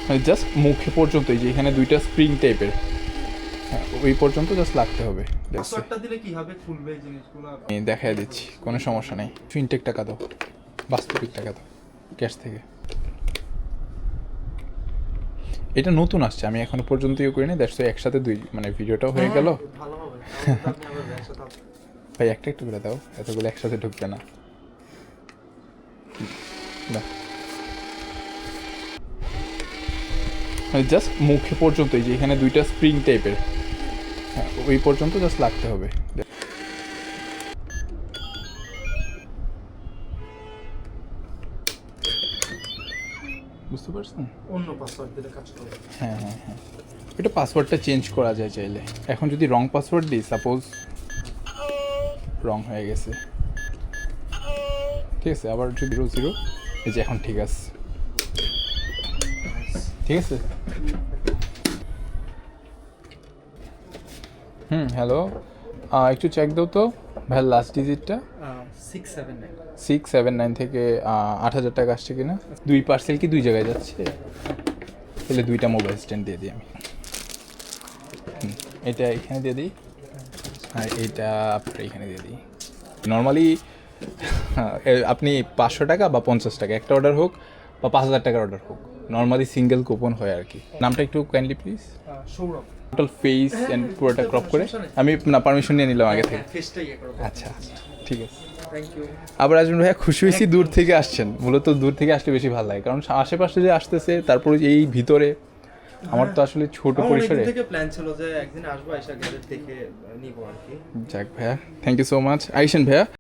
মানে জাস্ট মুখে পর্যন্ত, এই যে এখানে দুইটা স্প্রিং টাইপের, হ্যাঁ ওই পর্যন্ত জাস্ট লাগতে হবে। পাসওয়ার্ডটা দিলে কি হবে, খুলবে এই জিনিসগুলো? আমি দেখাই দিচ্ছি, কোনো সমস্যা নেই। ফিনটেক টাকা দাও, বাস্তবিক টাকা দাও ক্যাশ থেকে। এটা নতুন আসছে, আমি এখনো পর্যন্ত ইয়ে করিনি, দ্যাটস একসাথে দুই মানে ভিডিওটাও হয়ে গেল। ভালো হবে, তাহলে আপনি আবার একসাথে আসবেন। ভাই একটা একটু করে দাও, এতগুলো একসাথে ঢুকবে না। দাও। মানে জাস্ট মুখে পর্যন্ত, এই যে এখানে দুইটা স্প্রিং টাইপের, হ্যাঁ ওই পর্যন্ত জাস্ট লাগতে হবে। বুঝতে পারছেন? অন্য পাসওয়ার্ড দিলে কাজ করবে। হ্যাঁ হ্যাঁ হ্যাঁ, এটা পাসওয়ার্ডটা চেঞ্জ করা যায় চাইলে। এখন যদি রং পাসওয়ার্ড দিই, সাপোজ রং হয়ে গেছে, ঠিক আছে, আবার যদি 0 এই যে এখন ঠিক আছে, ঠিক আছে। হ্যালো, একটু চেক দাও তো ভাই, লাস্ট ডিজিটটা 679। 679 থেকে 8,000 টাকা আসছে কিনা। দুই পার্সেল কি দুই জায়গায় যাচ্ছে? তাহলে দুইটা মোবাইল স্ট্যান্ড দিয়ে দিই আমি। এটা এখানে দিয়ে দিই, আর এইটা আপনার এখানে দিয়ে দিই। নর্মালি আপনি 500 টাকা বা 50 টাকা একটা অর্ডার হোক, বা 5,000 টাকার অর্ডার হোক, নর্মালি সিঙ্গেল কুপন হয় আর কি। নামটা একটু kindly please. Sourav. Total face and পুরোটা ক্রপ করে আমি না পারমিশন নিয়ে নিলাম আগে থেকে। ফেসটাই ইয়ে করো। আচ্ছা আচ্ছা ঠিক আছে। Thank you. আবার আজম ভাইয়া খুশি হয়েছি দূর থেকে আসছেন, মূলত দূর থেকে আসলে বেশি ভালো লাগে, কারণ আশেপাশে যে আসতেছে, তারপরে এই ভিতরে আমার তো আসলে ছোট পরিসরে। থেকে প্ল্যান ছিল যে একদিন আসবো, এসে গ্যাজেট দেখে নিব আর কি। যাক ভাইয়া, থ্যাংক ইউ সো মাচ। আইসেন ভাইয়া।